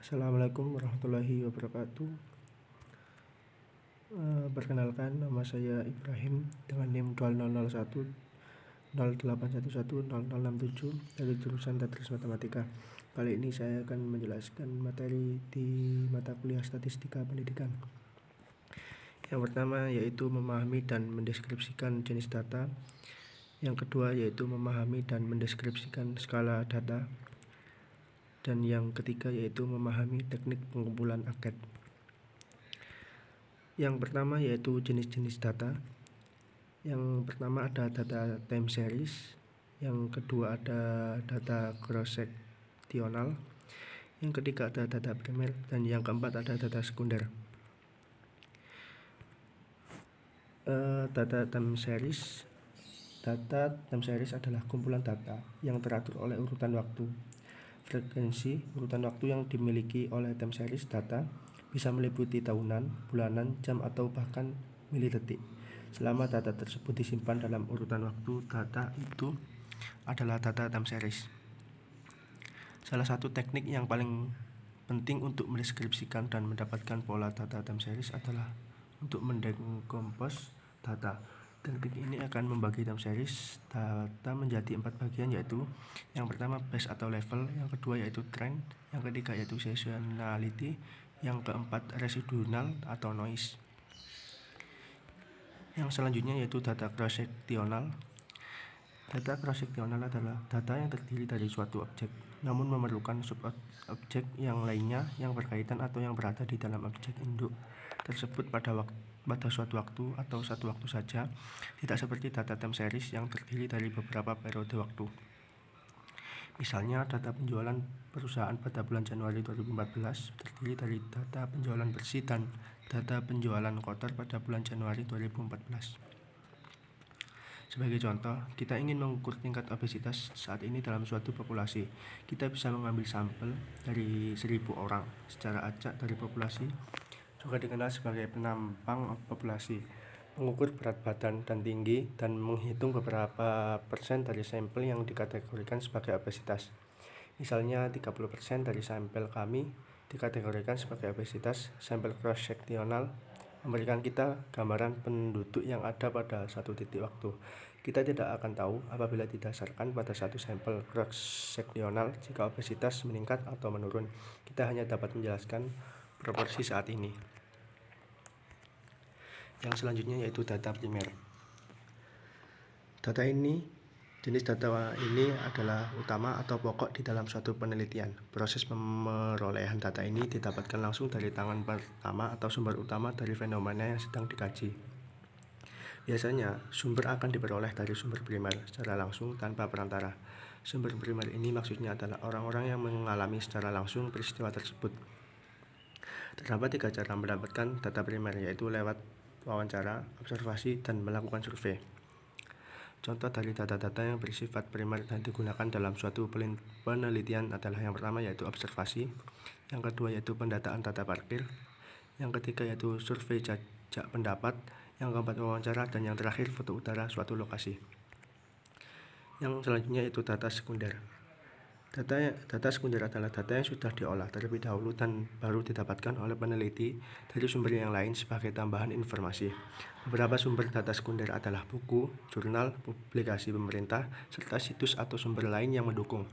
Assalamualaikum warahmatullahi wabarakatuh. Perkenalkan, nama saya Ibrahim dengan NIM 0001 0811 0067 dari jurusan Tetris Matematika. Kali ini saya akan menjelaskan materi di mata kuliah Statistika Pendidikan. Yang pertama yaitu memahami dan mendeskripsikan jenis data. Yang kedua yaitu memahami dan mendeskripsikan skala data. Dan yang ketiga yaitu memahami teknik pengumpulan angket. Yang pertama yaitu jenis-jenis data. Yang pertama ada data time series, yang kedua ada data cross-sectional, yang ketiga ada data primer, dan yang keempat ada data sekunder. Data time series adalah kumpulan data yang teratur oleh urutan waktu. Frekuensi urutan waktu yang dimiliki oleh time series data bisa meliputi tahunan, bulanan, jam, atau bahkan milidetik. Selama data tersebut disimpan dalam urutan waktu, data itu adalah data time series. Salah satu teknik yang paling penting untuk mendeskripsikan dan mendapatkan pola data time series adalah untuk mendekompos data. Teknik ini akan membagi time series data menjadi 4 bagian, yaitu yang pertama base atau level, yang kedua yaitu trend, yang ketiga yaitu seasonality, yang keempat residual atau noise. Yang selanjutnya yaitu data cross-sectional. Data cross-sectional adalah data yang terdiri dari suatu objek, namun memerlukan sub-objek yang lainnya yang berkaitan atau yang berada di dalam objek induk tersebut pada suatu waktu atau satu waktu saja, tidak seperti data time series yang terdiri dari beberapa periode waktu. Misalnya, data penjualan perusahaan pada bulan Januari 2014 terdiri dari data penjualan bersih dan data penjualan kotor pada bulan Januari 2014. Sebagai contoh, kita ingin mengukur tingkat obesitas saat ini dalam suatu populasi. Kita bisa mengambil sampel dari 1000 orang secara acak dari populasi, juga dikenal sebagai penampang populasi, mengukur berat badan dan tinggi, dan menghitung beberapa persen dari sampel yang dikategorikan sebagai obesitas. Misalnya 30% dari sampel kami dikategorikan sebagai obesitas. Sampel cross-sectional memberikan kita gambaran penduduk yang ada pada satu titik waktu. Kita tidak akan tahu apabila didasarkan pada satu sampel cross-sectional jika obesitas meningkat atau menurun. Kita hanya dapat menjelaskan proporsi saat ini. Yang selanjutnya yaitu data primer. Jenis data ini adalah utama atau pokok di dalam suatu penelitian. Proses pemerolehan data ini didapatkan langsung dari tangan pertama atau sumber utama dari fenomena yang sedang dikaji. Biasanya, sumber akan diperoleh dari sumber primer secara langsung tanpa perantara. Sumber primer ini maksudnya adalah orang-orang yang mengalami secara langsung peristiwa tersebut. Terdapat 3 cara mendapatkan data primer, yaitu lewat wawancara, observasi, dan melakukan survei. Contoh dari data-data yang bersifat primer dan digunakan dalam suatu penelitian adalah yang pertama yaitu observasi, yang kedua yaitu pendataan data parkir, yang ketiga yaitu survei jajak pendapat, yang keempat wawancara, dan yang terakhir foto udara suatu lokasi. Yang selanjutnya yaitu data sekunder. Data sekunder adalah data yang sudah diolah terlebih dahulu dan baru didapatkan oleh peneliti dari sumber yang lain sebagai tambahan informasi. Beberapa sumber data sekunder adalah buku, jurnal, publikasi pemerintah, serta situs atau sumber lain yang mendukung.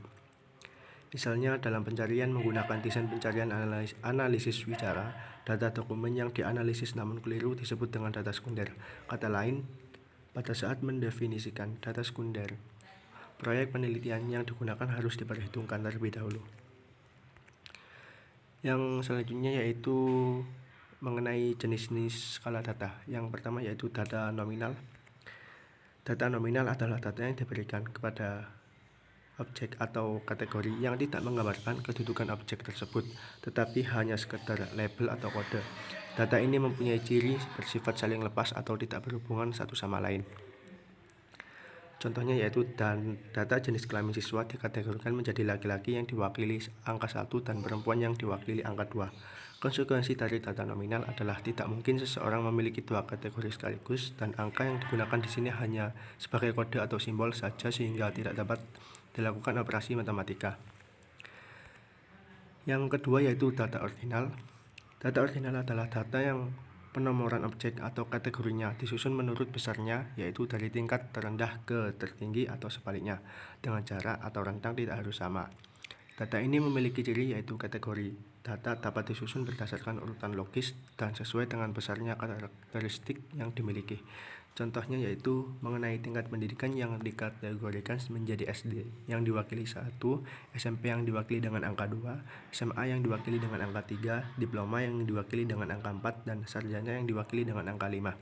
Misalnya dalam pencarian menggunakan desain pencarian analisis wicara, data dokumen yang dianalisis namun keliru disebut dengan data sekunder. Kata lain, pada saat mendefinisikan data sekunder, proyek penelitian yang digunakan harus diperhitungkan terlebih dahulu. Yang selanjutnya yaitu mengenai jenis-jenis skala data. Yang pertama yaitu data nominal. Data nominal adalah data yang diberikan kepada objek atau kategori yang tidak menggambarkan kedudukan objek tersebut, tetapi hanya sekedar label atau kode. Data ini mempunyai ciri bersifat saling lepas atau tidak berhubungan satu sama lain. Contohnya yaitu data jenis kelamin siswa dikategorikan menjadi laki-laki yang diwakili angka 1 dan perempuan yang diwakili angka 2. Konsekuensi dari data nominal adalah tidak mungkin seseorang memiliki 2 kategori sekaligus, dan angka yang digunakan di sini hanya sebagai kode atau simbol saja sehingga tidak dapat dilakukan operasi matematika. Yang kedua yaitu data ordinal. Data ordinal adalah data yang penomoran objek atau kategorinya disusun menurut besarnya, yaitu dari tingkat terendah ke tertinggi atau sebaliknya, dengan jarak atau rentang tidak harus sama. Data ini memiliki ciri yaitu kategori. Data dapat disusun berdasarkan urutan logis dan sesuai dengan besarnya karakteristik yang dimiliki. Contohnya yaitu mengenai tingkat pendidikan yang dikategorikan menjadi SD yang diwakili 1, SMP yang diwakili dengan angka 2, SMA yang diwakili dengan angka 3, diploma yang diwakili dengan angka 4, dan sarjana yang diwakili dengan angka 5.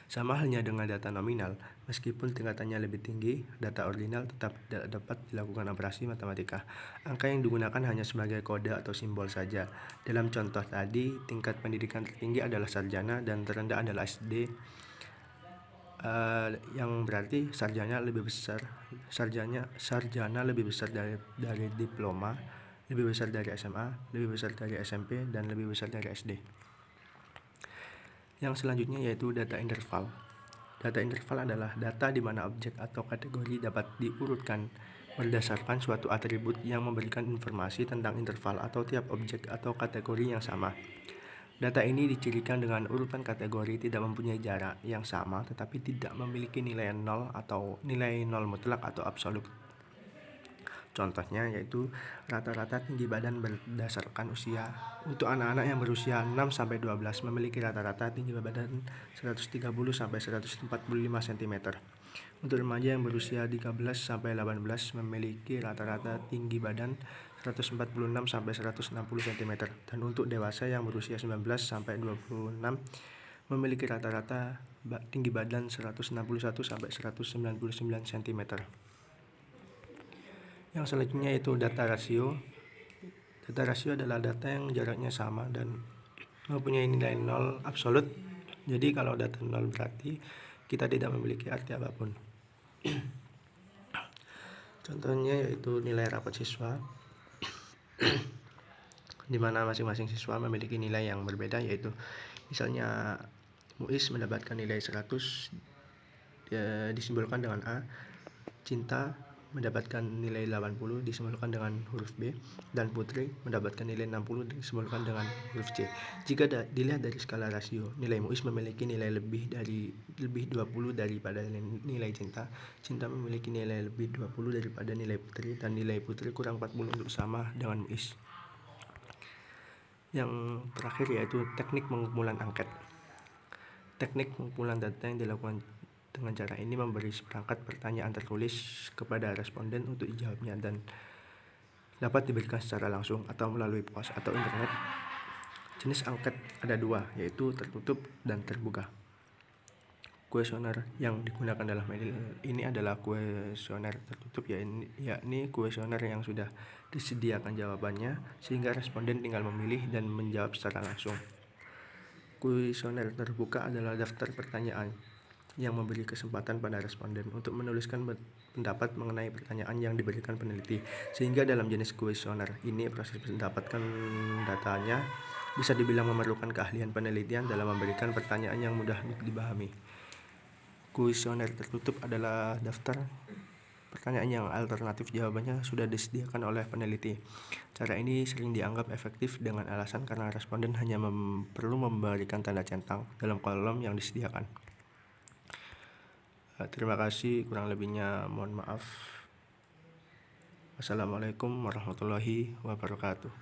Sama halnya dengan data nominal, meskipun tingkatannya lebih tinggi, data ordinal tetap dapat dilakukan operasi matematika. Angka yang digunakan hanya sebagai kode atau simbol saja. Dalam contoh tadi, tingkat pendidikan tertinggi adalah sarjana dan terendah adalah SD, yang berarti sarjana lebih besar dari diploma, lebih besar dari SMA, lebih besar dari SMP, dan lebih besar dari SD. Yang selanjutnya yaitu data interval. Data interval adalah data di mana objek atau kategori dapat diurutkan berdasarkan suatu atribut yang memberikan informasi tentang interval atau tiap objek atau kategori yang sama. Data ini dicirikan dengan urutan kategori tidak mempunyai jarak yang sama tetapi tidak memiliki nilai 0 atau nilai 0 mutlak atau absolut. Contohnya yaitu rata-rata tinggi badan berdasarkan usia. Untuk anak-anak yang berusia 6-12 memiliki rata-rata tinggi badan 130-145 cm. Untuk remaja yang berusia 13-18 memiliki rata-rata tinggi badan 146-160 cm. Dan untuk dewasa yang berusia 19-26 memiliki rata-rata tinggi badan 161-199 cm. Yang selanjutnya yaitu data rasio. Data rasio adalah data yang jaraknya sama dan mempunyai nilai 0 absolut. Jadi kalau data 0 berarti kita tidak memiliki arti apapun. Contohnya yaitu nilai rapot siswa, di mana masing-masing siswa memiliki nilai yang berbeda, yaitu misalnya Muiz mendapatkan nilai 100 disimbolkan dengan A, Cinta mendapatkan nilai 80 disimbolkan dengan huruf B, dan Putri mendapatkan nilai 60 disimbolkan dengan huruf C. Jika dilihat dari skala rasio, nilai Muiz memiliki nilai lebih 20 daripada nilai Cinta. Cinta memiliki nilai lebih 20 daripada nilai Putri, dan nilai Putri kurang 40 untuk sama dengan Muiz. Yang terakhir yaitu teknik pengumpulan angket. Teknik pengumpulan data yang dilakukan dengan cara ini memberi seperangkat pertanyaan tertulis kepada responden untuk dijawabnya dan dapat diberikan secara langsung atau melalui pos atau internet. Jenis angket ada dua, yaitu tertutup dan terbuka. Kuesioner yang digunakan dalam ini adalah kuesioner tertutup, yakni kuesioner yang sudah disediakan jawabannya sehingga responden tinggal memilih dan menjawab secara langsung. Kuesioner terbuka adalah daftar pertanyaan yang memberi kesempatan pada responden untuk menuliskan pendapat mengenai pertanyaan yang diberikan peneliti, sehingga dalam jenis kuesioner ini proses mendapatkan datanya bisa dibilang memerlukan keahlian penelitian dalam memberikan pertanyaan yang mudah dipahami. Kuesioner tertutup adalah daftar pertanyaan yang alternatif jawabannya sudah disediakan oleh peneliti. Cara ini sering dianggap efektif dengan alasan karena responden hanya perlu memberikan tanda centang dalam kolom yang disediakan. Terima kasih, kurang lebihnya mohon maaf. Wassalamualaikum warahmatullahi wabarakatuh.